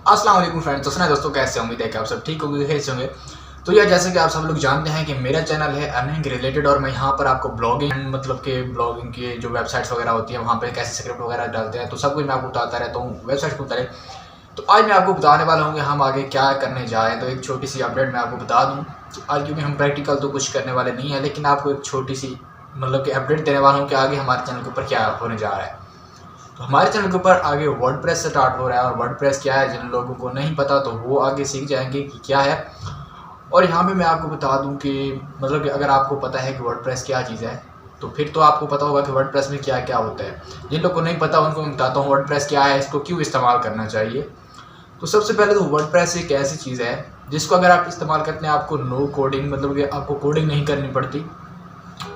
अस्सलाम वालेकुम फ्रेंड्स, तो सुना दोस्तों, कैसे उम्मीद है कि आप सब ठीक होंगे, कैसे होंगे। तो यार जैसे कि आप सब लोग जानते हैं कि मेरा चैनल है अर्निंग रिलेटेड और मैं यहाँ पर आपको ब्लॉगिंग मतलब कि ब्लॉगिंग की जो वेबसाइट्स वगैरह होती है वहाँ पे कैसे स्क्रिप्ट वगैरह डालते हैं तो सब कुछ मैं आपको बताता रहता हूँ वेबसाइट के ऊपर। तो आज मैं आपको बताने वाला हूँ कि हम आगे क्या करने जा रहे हैं। तो एक छोटी सी अपडेट मैं आपको बता दूँ आज, क्योंकि हम प्रैक्टिकल तो कुछ करने वाले नहीं है, लेकिन आपको एक छोटी सी मतलब कि अपडेट देने वाला हूँ कि आगे हमारे चैनल के ऊपर क्या होने जा रहा है। तो हमारे चैनल के ऊपर आगे वर्डप्रेस स्टार्ट हो रहा है और वर्डप्रेस क्या है जिन लोगों को नहीं पता तो वो आगे सीख जाएंगे कि क्या है। और यहाँ पे मैं आपको बता दूं कि मतलब कि अगर आपको पता है कि वर्डप्रेस क्या चीज़ है तो फिर तो आपको पता होगा कि वर्डप्रेस में क्या क्या होता है। जिन लोगों को नहीं पता उनको मैं बताता हूँ वर्डप्रेस क्या है, इसको क्यों इस्तेमाल करना चाहिए। तो सबसे पहले तो वर्डप्रेस एक ऐसी चीज़ है जिसको अगर आप इस्तेमाल करते हैं आपको नो कोडिंग मतलब कि आपको कोडिंग नहीं करनी पड़ती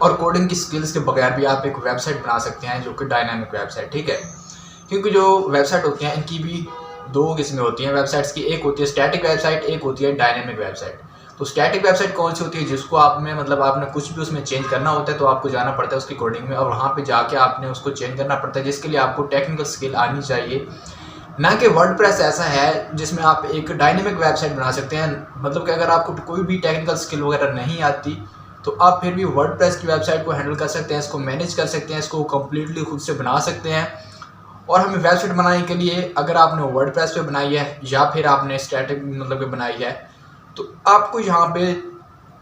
और कोडिंग की स्किल्स के बगैर भी आप एक वेबसाइट बना सकते हैं जो कि डायनामिक वेबसाइट, ठीक है। क्योंकि जो वेबसाइट होती हैं इनकी भी दो किस्में होती हैं वेबसाइट्स की, एक होती है स्टैटिक वेबसाइट, एक होती है डायनेमिक वेबसाइट। तो स्टैटिक वेबसाइट कौन सी होती है, जिसको आप में मतलब आपने कुछ भी उसमें चेंज करना होता है तो आपको जाना पड़ता है उसकी कोडिंग में और वहाँ पे जाके आपने उसको चेंज करना पड़ता है, जिसके लिए आपको टेक्निकल स्किल आनी चाहिए। ना कि वर्डप्रेस ऐसा है जिसमें आप एक डायनेमिक वेबसाइट बना सकते हैं, मतलब कि अगर आपको कोई भी टेक्निकल स्किल वगैरह नहीं आती तो आप फिर भी वर्डप्रेस की वेबसाइट को हैंडल कर सकते हैं, इसको मैनेज कर सकते हैं, इसको कम्प्लीटली खुद से बना सकते हैं। और हमें वेबसाइट बनाने के लिए अगर आपने वर्डप्रेस पे बनाई है या फिर आपने स्टैटिक मतलब कि बनाई है तो आपको यहाँ पे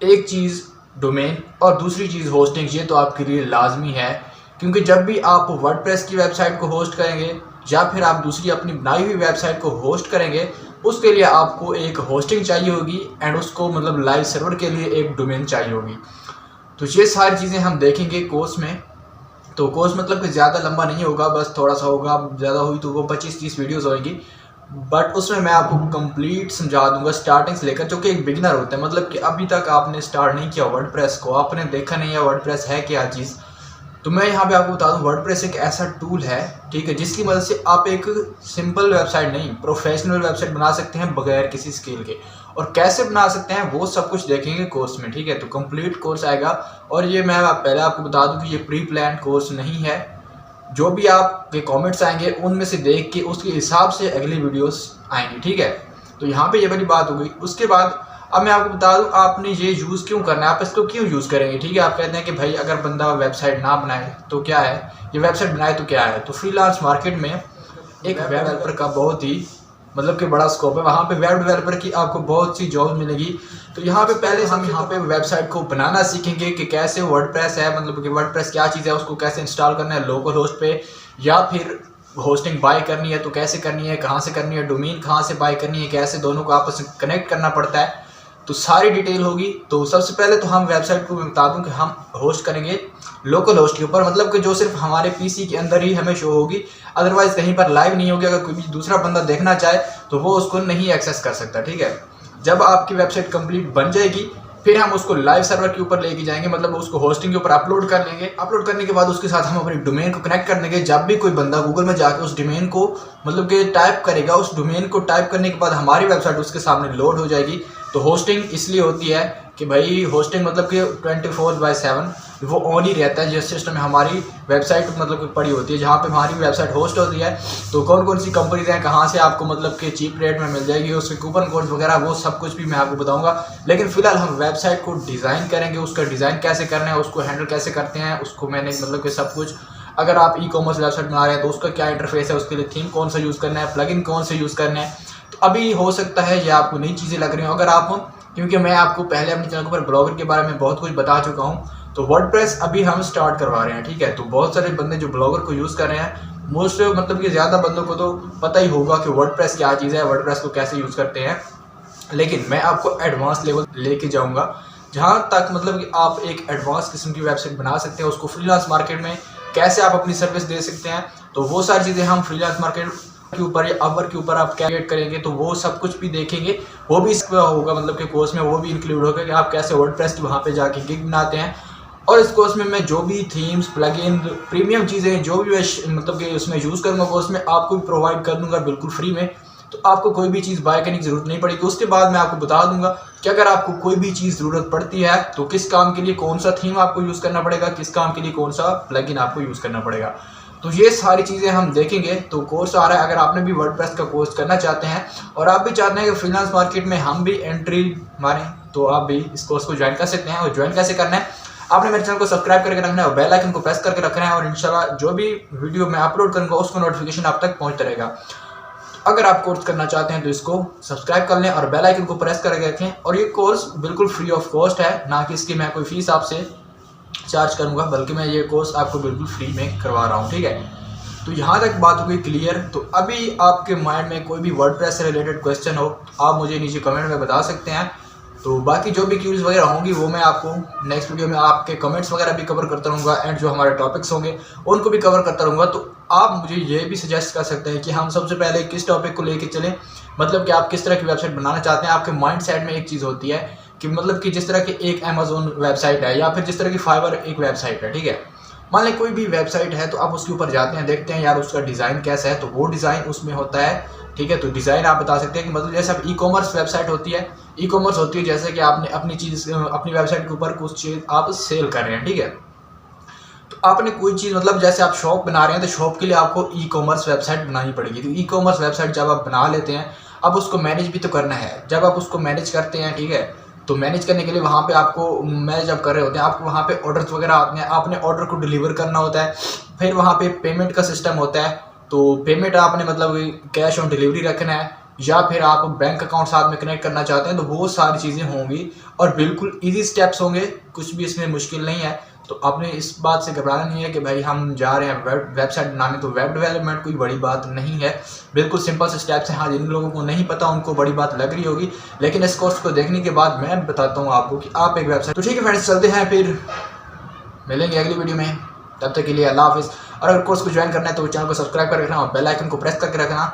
एक चीज़ डोमेन और दूसरी चीज़ होस्टिंग, ये तो आपके लिए लाजमी है। क्योंकि जब भी आप वर्डप्रेस की वेबसाइट को होस्ट करेंगे या फिर आप दूसरी अपनी बनाई हुई वेबसाइट को होस्ट करेंगे उसके लिए आपको एक होस्टिंग चाहिए होगी एंड उसको मतलब लाइव सर्वर के लिए एक डोमेन चाहिए होगी। तो ये सारी चीज़ें हम देखेंगे कोर्स में। तो कोर्स मतलब कि ज़्यादा लंबा नहीं होगा, बस थोड़ा सा होगा, ज़्यादा हुई तो वो 25-30 वीडियोज़ होंगी, बट उसमें मैं आपको कंप्लीट समझा दूंगा स्टार्टिंग से लेकर। जो कि एक बिगिनर होता है मतलब कि अभी तक आपने स्टार्ट नहीं किया वर्डप्रेस को, आपने देखा नहीं है वर्डप्रेस है क्या चीज़, तो मैं यहाँ पे आपको बता दूँ वर्डप्रेस एक ऐसा टूल है, ठीक है, जिसकी मदद से आप एक सिंपल वेबसाइट नहीं प्रोफेशनल वेबसाइट बना सकते हैं बगैर किसी स्किल के। और कैसे बना सकते हैं वो सब कुछ देखेंगे कोर्स में, ठीक है। तो कंप्लीट कोर्स आएगा और ये मैं पहले आपको बता दूं कि ये प्री प्लान कोर्स नहीं है। जो भी आपके कमेंट्स आएंगे उनमें से देख के उसके हिसाब से अगली वीडियोस आएंगी, ठीक है। तो यहाँ पे ये वाली बात हो गई। उसके बाद अब मैं आपको बता दूं आपने ये यूज़ क्यों करना है, आप इसको क्यों यूज़ करेंगे, ठीक है। आप कहते हैं कि भाई अगर बंदा वेबसाइट ना बनाए तो क्या है, ये वेबसाइट बनाए तो क्या है। तो फ्रीलांस मार्केट में एक वेब डेवलपर का बहुत ही मतलब कि बड़ा स्कोप है, वहाँ पे वेब डेवलपर की आपको बहुत सी जॉब मिलेगी। तो यहाँ पे पहले हम यहाँ पे वेबसाइट को बनाना सीखेंगे कि कैसे वर्डप्रेस है मतलब कि वर्डप्रेस क्या चीज़ है, उसको कैसे इंस्टॉल करना है लोकल होस्ट पे, या फिर होस्टिंग बाय करनी है तो कैसे करनी है, कहाँ से करनी है, डोमेन कहाँ से बाय करनी है, कैसे दोनों को आपस में कनेक्ट करना पड़ता है, तो सारी डिटेल होगी। तो सबसे पहले तो हम वेबसाइट को बता दूं कि हम होस्ट करेंगे लोकल होस्ट के ऊपर, मतलब कि जो सिर्फ हमारे पीसी के अंदर ही हमें शो होगी, अदरवाइज कहीं पर लाइव नहीं होगी। अगर कोई भी दूसरा बंदा देखना चाहे तो वो उसको नहीं एक्सेस कर सकता, ठीक है। जब आपकी वेबसाइट कंप्लीट बन जाएगी फिर हम उसको लाइव सर्वर के ऊपर लेके जाएंगे, मतलब उसको होस्टिंग के ऊपर अपलोड कर लेंगे। अपलोड करने के बाद उसके साथ हम अपनी डोमेन को कनेक्ट कर देंगे। जब भी कोई बंदा गूगल में जाकर उस डोमेन को मतलब कि टाइप करेगा, उस डोमेन को टाइप करने के बाद हमारी वेबसाइट उसके सामने लोड हो जाएगी। तो होस्टिंग इसलिए होती है कि भाई होस्टिंग मतलब कि 24/7 वो ऑन ही रहता है। जिस सिस्टम में हमारी वेबसाइट मतलब कि पड़ी होती है, जहाँ पे हमारी वेबसाइट होस्ट होती है, तो कौन कौन सी कंपनीज हैं, कहाँ से आपको मतलब कि चीप रेट में मिल जाएगी, उसके कूपन कोड वगैरह वो सब कुछ भी मैं आपको बताऊंगा। लेकिन फिलहाल हम वेबसाइट को डिज़ाइन करेंगे, उसका डिज़ाइन कैसे करना है, उसको हैंडल कैसे करते हैं, उसको मैंने मतलब कि सब कुछ। अगर आप ई कॉमर्स वेबसाइट बना रहे हैं तो उसका क्या इंटरफेस है, उसके लिए थीम कौन सा यूज़ करना है, प्लगइन कौन से यूज़ करना है। तो अभी हो सकता है ये आपको नई चीज़ें लग रही हो, अगर आप क्योंकि मैं आपको पहले अपने चैनल पर ब्लॉगर के बारे में बहुत कुछ बता चुका हूँ। तो वर्डप्रेस अभी हम स्टार्ट करवा रहे हैं, ठीक है। तो बहुत सारे बंदे जो ब्लॉगर को यूज़ कर रहे हैं, मोस्ट मतलब कि ज़्यादा बंदों को तो पता ही होगा कि वर्डप्रेस क्या चीज़ है, वर्डप्रेस को कैसे यूज़ करते हैं। लेकिन मैं आपको एडवांस लेवल लेके जाऊँगा जहाँ तक मतलब कि आप एक एडवांस किस्म की वेबसाइट बना सकते हैं, उसको फ्रीलांस मार्केट में कैसे आप अपनी सर्विस दे सकते हैं। तो वो सारी चीज़ें हम फ्रीलांस मार्केट के ऊपर या अपवर्क के ऊपर आप क्या क्रिएट करेंगे तो वो सब कुछ भी देखेंगे। वो भी इसका होगा मतलब कि कोर्स में वो भी इंक्लूड होगा कि आप कैसे वर्डप्रेस की वहाँ पे जाके गिग बनाते हैं। और इस कोर्स में मैं जो भी थीम्स प्लगइन प्रीमियम चीज़ें जो भी मैं मतलब कि उसमें यूज़ करूँगा कोर्स में आपको भी प्रोवाइड कर दूँगा बिल्कुल फ्री में। तो आपको कोई भी चीज़ बाय करने की ज़रूरत नहीं पड़ेगी। उसके बाद मैं आपको बता दूंगा कि अगर आपको कोई भी चीज़ ज़रूरत पड़ती है तो किस काम के लिए कौन सा थीम आपको यूज़ करना पड़ेगा, किस काम के लिए कौन सा प्लगइन आपको यूज़ करना पड़ेगा। तो ये सारी चीज़ें हम देखेंगे। तो कोर्स आ रहा है, अगर आपने भी वर्डप्रेस का कोर्स करना चाहते हैं और आप भी चाहते हैं कि फ्रीलांस मार्केट में हम भी एंट्री मारें, तो आप भी इस कोर्स को ज्वाइन कर सकते हैं। और ज्वाइन कैसे करना है, आपने मेरे चैनल को सब्सक्राइब करके रखना है और बेल आइकन को प्रेस करके रखना है, और इंशाल्लाह जो भी वीडियो मैं अपलोड करूँगा उसको नोटिफिकेशन आप तक पहुँचता रहेगा। अगर आप कोर्स करना चाहते हैं तो इसको सब्सक्राइब कर लें और बेल आइकन को प्रेस करके रखें। और ये कोर्स बिल्कुल फ्री ऑफ कॉस्ट है, ना कि इसकी मैं कोई फीस आपसे चार्ज करूँगा, बल्कि मैं ये कोर्स आपको बिल्कुल फ्री में करवा रहा हूँ, ठीक है। तो यहाँ तक बात हो गई क्लियर। तो अभी आपके माइंड में कोई भी वर्डप्रेस से रिलेटेड क्वेश्चन हो तो आप मुझे नीचे कमेंट में बता सकते हैं। तो बाकी जो भी क्यूज वगैरह होंगी वो मैं आपको नेक्स्ट वीडियो में आपके कमेंट्स वगैरह भी कवर करता रहूँगा, एंड जो हमारे टॉपिक्स होंगे उनको भी कवर करता रहूँगा। तो आप मुझे ये भी सजेस्ट कर सकते हैं कि हम सबसे पहले किस टॉपिक को लेके चलें, मतलब कि आप किस तरह की वेबसाइट बनाना चाहते हैं। आपके माइंड सेट में एक चीज़ होती है कि मतलब कि जिस तरह की एक अमेजोन वेबसाइट है या फिर जिस तरह की फाइवर एक वेबसाइट है, ठीक है। मान लें कोई भी वेबसाइट है तो आप उसके ऊपर जाते हैं, देखते हैं यार उसका डिज़ाइन कैसा है, तो वो डिज़ाइन उसमें होता है, ठीक है। तो डिज़ाइन आप बता सकते हैं कि मतलब जैसे अब ई कॉमर्स वेबसाइट होती है, ई कॉमर्स होती है जैसे कि आपने अपनी चीज़ अपनी वेबसाइट के ऊपर कुछ चीज़ आप सेल कर रहे हैं, ठीक है। तो आपने कोई चीज़ मतलब जैसे आप शॉप बना रहे हैं तो शॉप के लिए आपको ई कॉमर्स वेबसाइट बनानी पड़ेगी। तो ई कॉमर्स वेबसाइट जब आप बना लेते हैं, अब उसको मैनेज भी तो करना है। जब आप उसको मैनेज करते हैं, ठीक है, तो मैनेज करने के लिए वहाँ पे आपको मैनेज जब कर रहे होते हैं, आपको वहाँ पे ऑर्डर्स वगैरह आते हैं, आपने ऑर्डर को डिलीवर करना होता है। फिर वहाँ पे पेमेंट का सिस्टम होता है, तो पेमेंट आपने मतलब कैश ऑन डिलीवरी रखना है, या फिर आप बैंक अकाउंट साथ में कनेक्ट करना चाहते हैं, तो वो सारी चीज़ें होंगी और बिल्कुल ईजी स्टेप्स होंगे, कुछ भी इसमें मुश्किल नहीं है। तो आपने इस बात से घबराना नहीं है कि भाई हम जा रहे हैं वेबसाइट बनाने, तो वेब डेवलपमेंट कोई बड़ी बात नहीं है, बिल्कुल सिंपल से स्टेप्स हैं। हाँ, जिन लोगों को नहीं पता उनको बड़ी बात लग रही होगी, लेकिन इस कोर्स को देखने के बाद मैं बताता हूँ आपको कि आप एक वेबसाइट। तो ठीक है फ्रेंड्स, चलते हैं, फिर मिलेंगे अगली वीडियो में। तब तक के लिए अल्लाह हाफिज़। और अगर कोर्स को ज्वाइन करना है तो चैनल को सब्सक्राइब कर रखना और बेल आइकन को प्रेस करके रखना।